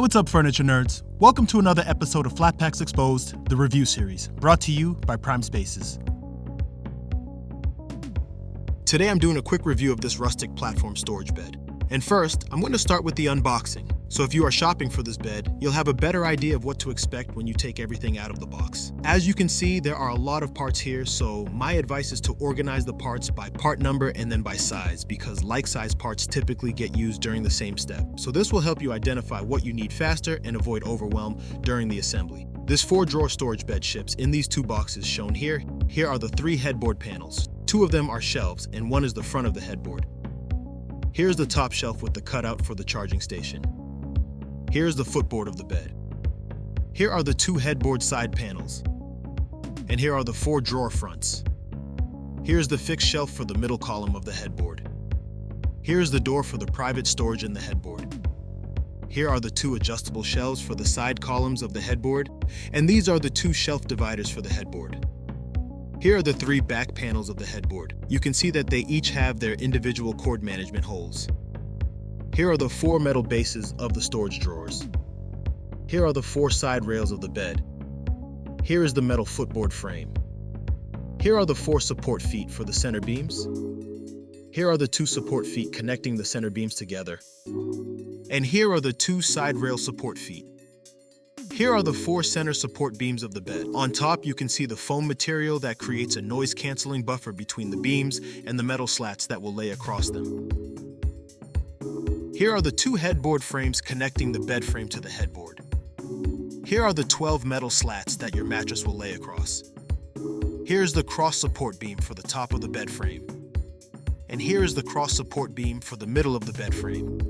Hey, what's up, furniture nerds? Welcome to another episode of Flat Packs Exposed, the review series, brought to you by Prime Spaces. Today I'm doing a quick review of this rustic platform storage bed. And first, I'm going to start with the unboxing. So if you are shopping for this bed, you'll have a better idea of what to expect when you take everything out of the box. As you can see, there are a lot of parts here, so my advice is to organize the parts by part number and then by size, because like-sized parts typically get used during the same step. So this will help you identify what you need faster and avoid overwhelm during the assembly. This 4-drawer storage bed ships in these 2 boxes shown here. Here are the 3 headboard panels. 2 of them are shelves, and 1 is the front of the headboard. Here's the top shelf with the cutout for the charging station. Here's the footboard of the bed. Here are the 2 headboard side panels. And here are the 4 drawer fronts. Here's the fixed shelf for the middle column of the headboard. Here's the door for the private storage in the headboard. Here are the 2 adjustable shelves for the side columns of the headboard, and these are the 2 shelf dividers for the headboard. Here are the 3 back panels of the headboard. You can see that they each have their individual cord management holes. Here are the 4 metal bases of the storage drawers. Here are the 4 side rails of the bed. Here is the metal footboard frame. Here are the 4 support feet for the center beams. Here are the 2 support feet connecting the center beams together. And here are the 2 side rail support feet. Here are the 4 center support beams of the bed. On top, you can see the foam material that creates a noise-canceling buffer between the beams and the metal slats that will lay across them. Here are the 2 headboard frames connecting the bed frame to the headboard. Here are the 12 metal slats that your mattress will lay across. Here's the cross support beam for the top of the bed frame. And here is the cross support beam for the middle of the bed frame.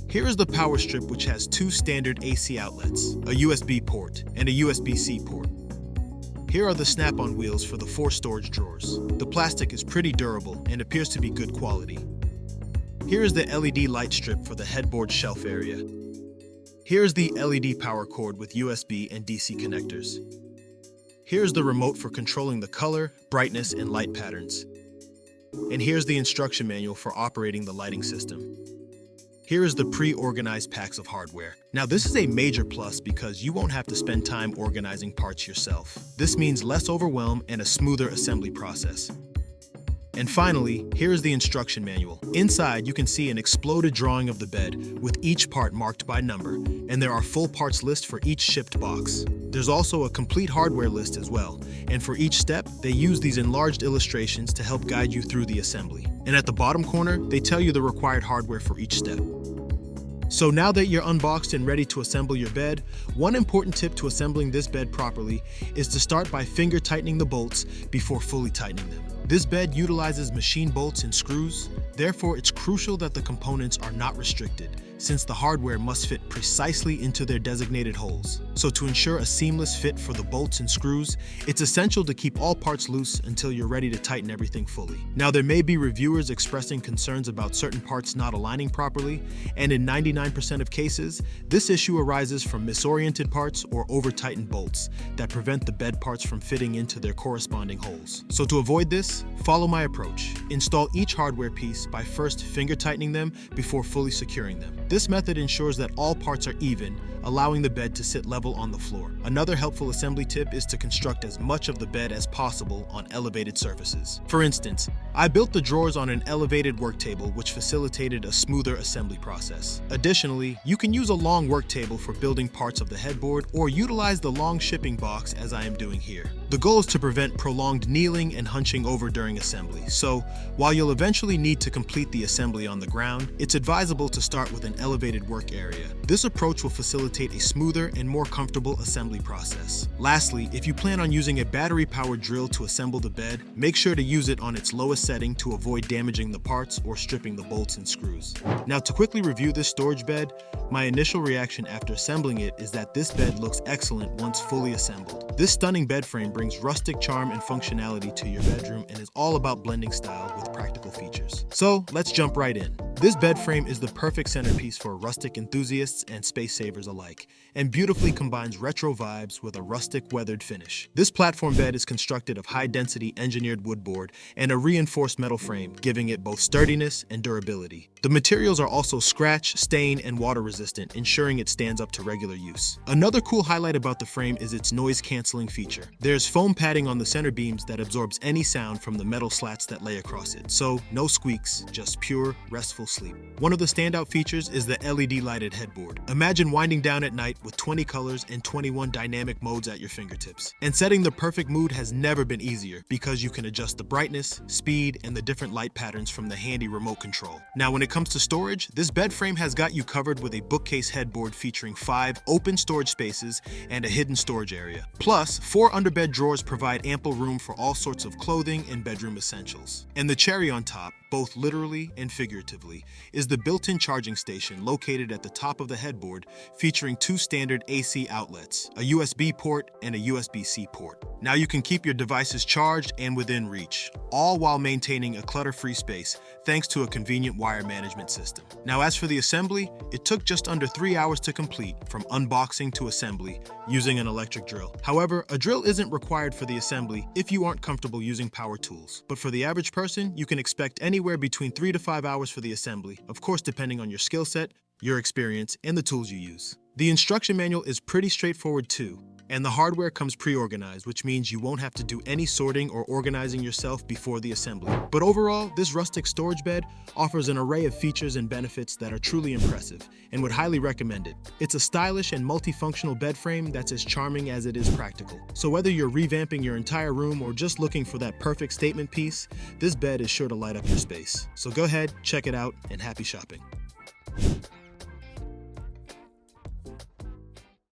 Here is the power strip, which has 2 standard AC outlets, a USB port and a USB-C port. Here are the snap-on wheels for the 4 storage drawers. The plastic is pretty durable and appears to be good quality. Here is the LED light strip for the headboard shelf area. Here is the LED power cord with USB and DC connectors. Here's the remote for controlling the color, brightness, and light patterns. And here's the instruction manual for operating the lighting system. Here is the pre-organized packs of hardware. Now this is a major plus because you won't have to spend time organizing parts yourself. This means less overwhelm and a smoother assembly process. And finally, here is the instruction manual. Inside, you can see an exploded drawing of the bed with each part marked by number, and there are full parts lists for each shipped box. There's also a complete hardware list as well, and for each step, they use these enlarged illustrations to help guide you through the assembly. And at the bottom corner, they tell you the required hardware for each step. So now that you're unboxed and ready to assemble your bed, one important tip to assembling this bed properly is to start by finger tightening the bolts before fully tightening them. This bed utilizes machine bolts and screws, therefore it's crucial that the components are not restricted, since the hardware must fit precisely into their designated holes. So to ensure a seamless fit for the bolts and screws, it's essential to keep all parts loose until you're ready to tighten everything fully. Now there may be reviewers expressing concerns about certain parts not aligning properly, and in 99% of cases, this issue arises from misoriented parts or over-tightened bolts that prevent the bed parts from fitting into their corresponding holes. So to avoid this, follow my approach. Install each hardware piece by first finger tightening them before fully securing them. This method ensures that all parts are even, allowing the bed to sit level on the floor. Another helpful assembly tip is to construct as much of the bed as possible on elevated surfaces. For instance, I built the drawers on an elevated work table, which facilitated a smoother assembly process. Additionally, you can use a long work table for building parts of the headboard or utilize the long shipping box as I am doing here. The goal is to prevent prolonged kneeling and hunching over during assembly. So, while you'll eventually need to complete the assembly on the ground, it's advisable to start with an elevated work area. This approach will facilitate a smoother and more comfortable assembly process. Lastly, if you plan on using a battery-powered drill to assemble the bed, make sure to use it on its lowest setting to avoid damaging the parts or stripping the bolts and screws. Now to quickly review this storage bed, my initial reaction after assembling it is that this bed looks excellent once fully assembled. This stunning bed frame brings rustic charm and functionality to your bedroom and is all about blending style with practical features. So let's jump right in. This bed frame is the perfect centerpiece for rustic enthusiasts and space savers alike, and beautifully combines retro vibes with a rustic weathered finish. This platform bed is constructed of high-density engineered wood board and a reinforced metal frame, giving it both sturdiness and durability. The materials are also scratch, stain, and water-resistant, ensuring it stands up to regular use. Another cool highlight about the frame is its noise-canceling feature. There's foam padding on the center beams that absorbs any sound from the metal slats that lay across it, so no squeaks, just pure, restful sleep. One of the standout features is the LED lighted headboard. Imagine winding down at night with 20 colors and 21 dynamic modes at your fingertips. And setting the perfect mood has never been easier because you can adjust the brightness, speed, and the different light patterns from the handy remote control. Now, when it comes to storage, this bed frame has got you covered with a bookcase headboard featuring 5 open storage spaces and a hidden storage area. Plus, 4 underbed drawers provide ample room for all sorts of clothing and bedroom essentials. And the cherry on top, both literally and figuratively, is the built-in charging station located at the top of the headboard, featuring 2 standard AC outlets, a USB port and a USB-C port. Now you can keep your devices charged and within reach, all while maintaining a clutter-free space thanks to a convenient wire management system. Now, as for the assembly, it took just under 3 hours to complete, from unboxing to assembly, using an electric drill. However, a drill isn't required for the assembly if you aren't comfortable using power tools. But for the average person, you can expect anywhere between 3 to 5 hours for the assembly, of course depending on your skill set, your experience, and the tools you use. The instruction manual is pretty straightforward too, and the hardware comes pre-organized, which means you won't have to do any sorting or organizing yourself before the assembly. But overall, this rustic storage bed offers an array of features and benefits that are truly impressive, and would highly recommend it. It's a stylish and multifunctional bed frame that's as charming as it is practical. So whether you're revamping your entire room or just looking for that perfect statement piece, this bed is sure to light up your space. So go ahead, check it out, and happy shopping.